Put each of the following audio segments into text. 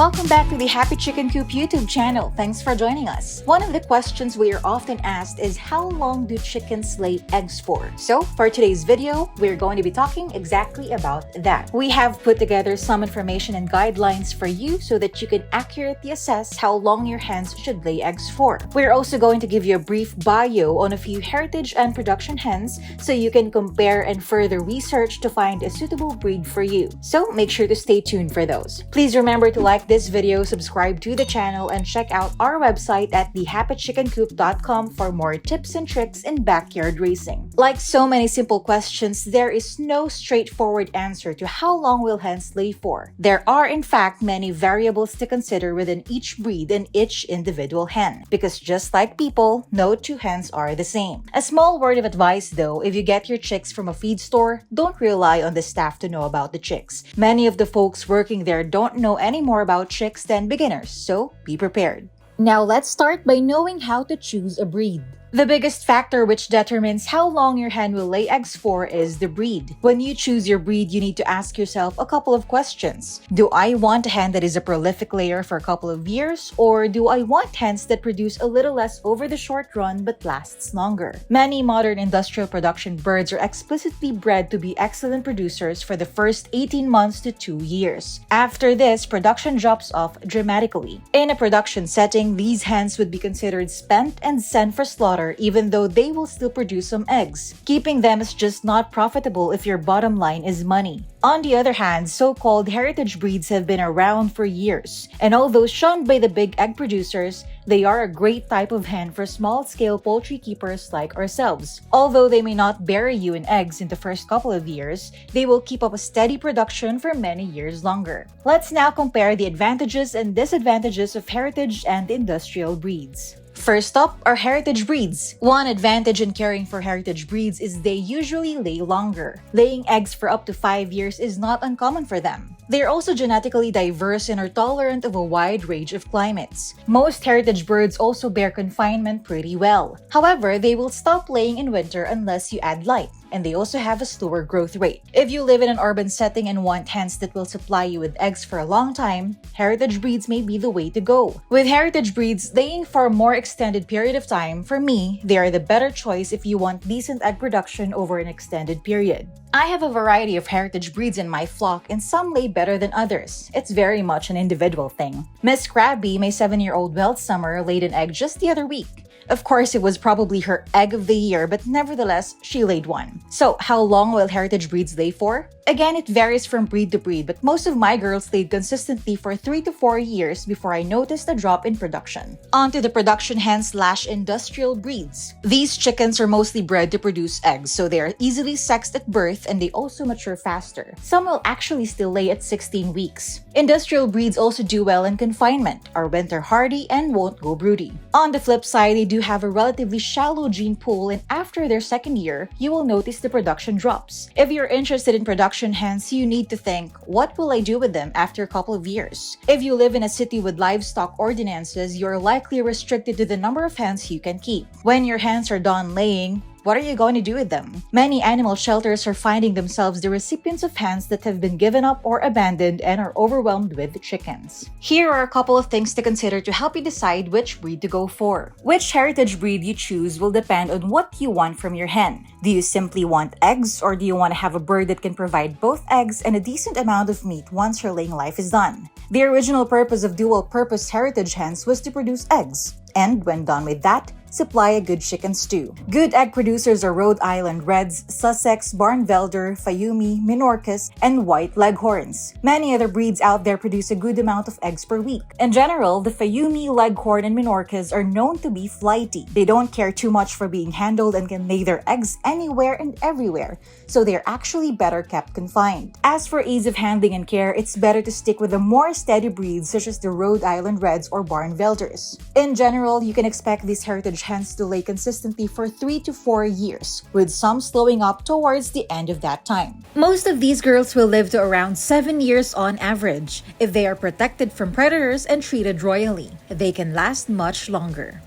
Welcome back to the Happy Chicken Coop YouTube channel. Thanks for joining us. One of the questions we are often asked is how long do chickens lay eggs for? So for today's video, we're going to be talking exactly about that. We have put together some information and guidelines for you so that you can accurately assess how long your hens should lay eggs for. We're also going to give you a brief bio on a few heritage and production hens so you can compare and further research to find a suitable breed for you. So make sure to stay tuned for those. Please remember to like this video, subscribe to the channel, and check out our website at thehappychickencoop.com for more tips and tricks in backyard raising. Like so many simple questions, there is no straightforward answer to how long will hens lay for. There are in fact many variables to consider within each breed and each individual hen, because just like people, no two hens are the same. A small word of advice though, if you get your chicks from a feed store, don't rely on the staff to know about the chicks. Many of the folks working there don't know any more about chicks than beginners, so be prepared. Now let's start by knowing how to choose a breed. The biggest factor which determines how long your hen will lay eggs for is the breed. When you choose your breed, you need to ask yourself a couple of questions. Do I want a hen that is a prolific layer for a couple of years, or do I want hens that produce a little less over the short run but lasts longer? Many modern industrial production birds are explicitly bred to be excellent producers for the first 18 months to 2 years. After this, production drops off dramatically. In a production setting, these hens would be considered spent and sent for slaughter even though they will still produce some eggs. Keeping them is just not profitable if your bottom line is money. On the other hand, so-called heritage breeds have been around for years, and although shunned by the big egg producers, they are a great type of hen for small-scale poultry keepers like ourselves. Although they may not bury you in eggs in the first couple of years, they will keep up a steady production for many years longer. Let's now compare the advantages and disadvantages of heritage and industrial breeds. First up are heritage breeds. One advantage in caring for heritage breeds is they usually lay longer. Laying eggs for up to 5 years is not uncommon for them. They are also genetically diverse and are tolerant of a wide range of climates. Most heritage birds also bear confinement pretty well. However, they will stop laying in winter unless you add light, and they also have a slower growth rate. If you live in an urban setting and want hens that will supply you with eggs for a long time, heritage breeds may be the way to go. With heritage breeds, laying for a more extended period of time, for me, they are the better choice if you want decent egg production over an extended period. I have a variety of heritage breeds in my flock, and some lay better than others. It's very much an individual thing. Miss Krabby, my 7-year-old Welt Summer, laid an egg just the other week. Of course, it was probably her egg of the year, but nevertheless, she laid one. So, how long will heritage breeds lay for? Again, it varies from breed to breed, but most of my girls laid consistently for 3 to 4 years before I noticed a drop in production. On to the production hen/industrial breeds. These chickens are mostly bred to produce eggs, so they are easily sexed at birth and they also mature faster. Some will actually still lay at 16 weeks. Industrial breeds also do well in confinement, are winter hardy, and won't go broody. On the flip side, they do have a relatively shallow gene pool, and after their second year, you will notice the production drops. If you're interested in production hens, you need to think, what will I do with them after a couple of years? If you live in a city with livestock ordinances, you're likely restricted to the number of hens you can keep. When your hens are done laying, what are you going to do with them? Many animal shelters are finding themselves the recipients of hens that have been given up or abandoned and are overwhelmed with chickens. Here are a couple of things to consider to help you decide which breed to go for. Which heritage breed you choose will depend on what you want from your hen. Do you simply want eggs, or do you want to have a bird that can provide both eggs and a decent amount of meat once her laying life is done? The original purpose of dual-purpose heritage hens was to produce eggs, and when done with that, supply a good chicken stew. Good egg producers are Rhode Island Reds, Sussex, Barnvelder, Fayumi, Minorcas, and White Leghorns. Many other breeds out there produce a good amount of eggs per week. In general, the Fayumi, Leghorn, and Minorcas are known to be flighty. They don't care too much for being handled and can lay their eggs anywhere and everywhere, so they're actually better kept confined. As for ease of handling and care, it's better to stick with the more steady breeds such as the Rhode Island Reds or Barnvelders. In general, you can expect these heritage hens to lay consistently for 3 to 4 years, with some slowing up towards the end of that time. Most of these girls will live to around 7 years on average. If they are protected from predators and treated royally, they can last much longer.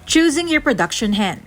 Choosing your production hen.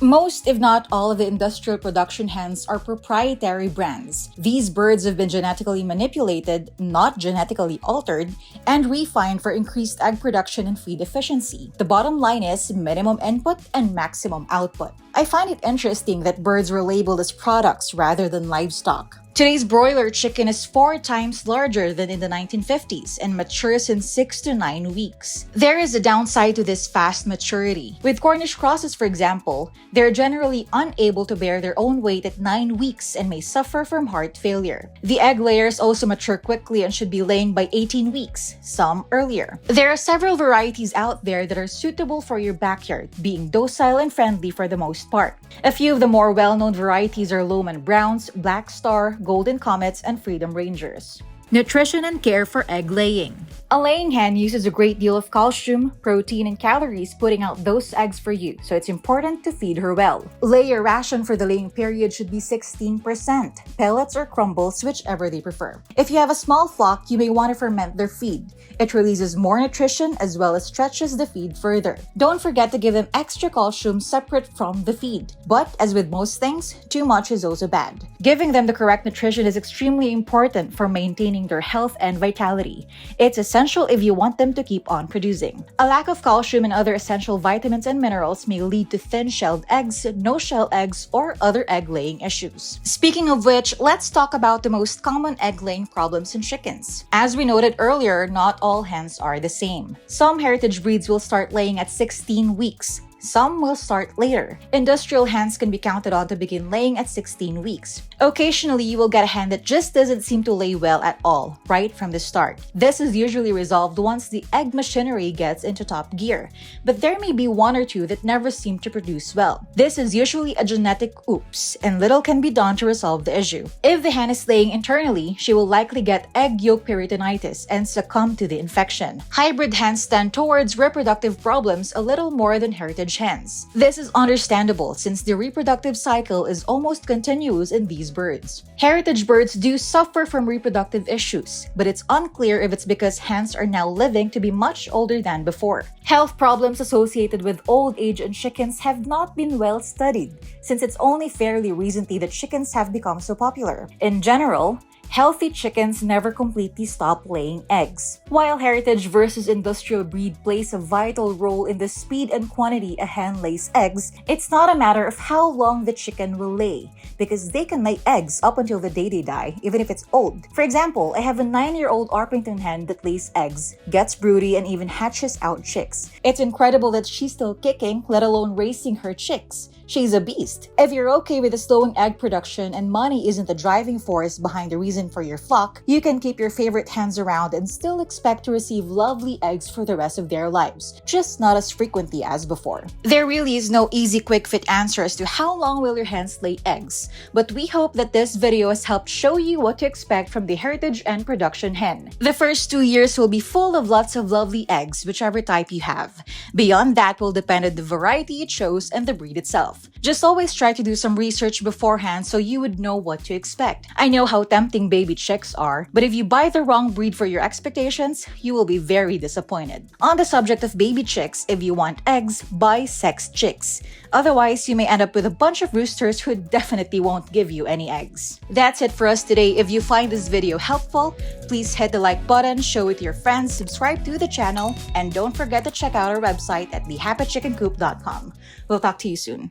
Most, if not all, of the industrial production hens are proprietary brands. These birds have been genetically manipulated, not genetically altered, and refined for increased egg production and feed efficiency. The bottom line is minimum input and maximum output. I find it interesting that birds were labeled as products rather than livestock. Today's broiler chicken is 4 times larger than in the 1950s and matures in 6 to 9 weeks. There is a downside to this fast maturity. With Cornish crosses, for example, they're generally unable to bear their own weight at 9 weeks and may suffer from heart failure. The egg layers also mature quickly and should be laying by 18 weeks, some earlier. There are several varieties out there that are suitable for your backyard, being docile and friendly for the most part. A few of the more well-known varieties are Lowman Browns, Black Star, Golden Comets, and Freedom Rangers. Nutrition and care for egg laying. A laying hen uses a great deal of calcium, protein, and calories putting out those eggs for you, so it's important to feed her well. Layer ration for the laying period should be 16%, pellets or crumbles, whichever they prefer. If you have a small flock, you may want to ferment their feed. It releases more nutrition as well as stretches the feed further. Don't forget to give them extra calcium separate from the feed. But as with most things, too much is also bad. Giving them the correct nutrition is extremely important for maintaining their health and vitality. It's essential if you want them to keep on producing. A lack of calcium and other essential vitamins and minerals may lead to thin-shelled eggs, no-shell eggs, or other egg-laying issues. Speaking of which, let's talk about the most common egg-laying problems in chickens. As we noted earlier, not all hens are the same. Some heritage breeds will start laying at 16 weeks. Some will start later. Industrial hens can be counted on to begin laying at 16 weeks. Occasionally, you will get a hen that just doesn't seem to lay well at all, right from the start. This is usually resolved once the egg machinery gets into top gear, but there may be one or two that never seem to produce well. This is usually a genetic oops, and little can be done to resolve the issue. If the hen is laying internally, she will likely get egg yolk peritonitis and succumb to the infection. Hybrid hens tend towards reproductive problems a little more than heritage hens. This is understandable since the reproductive cycle is almost continuous in these birds. Heritage birds do suffer from reproductive issues, but it's unclear if it's because hens are now living to be much older than before. Health problems associated with old age in chickens have not been well studied, since it's only fairly recently that chickens have become so popular. In general, healthy chickens never completely stop laying eggs. While heritage versus industrial breed plays a vital role in the speed and quantity a hen lays eggs, it's not a matter of how long the chicken will lay, because they can lay eggs up until the day they die, even if it's old. For example, I have a 9-year-old Orpington hen that lays eggs, gets broody, and even hatches out chicks. It's incredible that she's still kicking, let alone raising her chicks. She's a beast. If you're okay with the slowing egg production and money isn't the driving force behind the reason for your flock, you can keep your favorite hens around and still expect to receive lovely eggs for the rest of their lives, just not as frequently as before. There really is no easy quick fit answer as to how long will your hens lay eggs, but we hope that this video has helped show you what to expect from the heritage and production hen. The first 2 years will be full of lots of lovely eggs, whichever type you have. Beyond that will depend on the variety you chose and the breed itself. Just always try to do some research beforehand so you would know what to expect. I know how tempting baby chicks are, but if you buy the wrong breed for your expectations, you will be very disappointed. On the subject of baby chicks, if you want eggs, buy sex chicks. Otherwise, you may end up with a bunch of roosters who definitely won't give you any eggs. That's it for us today. If you find this video helpful, please hit the like button, show it to your friends, subscribe to the channel, and don't forget to check out our website at thehappychickencoop.com. We'll talk to you soon.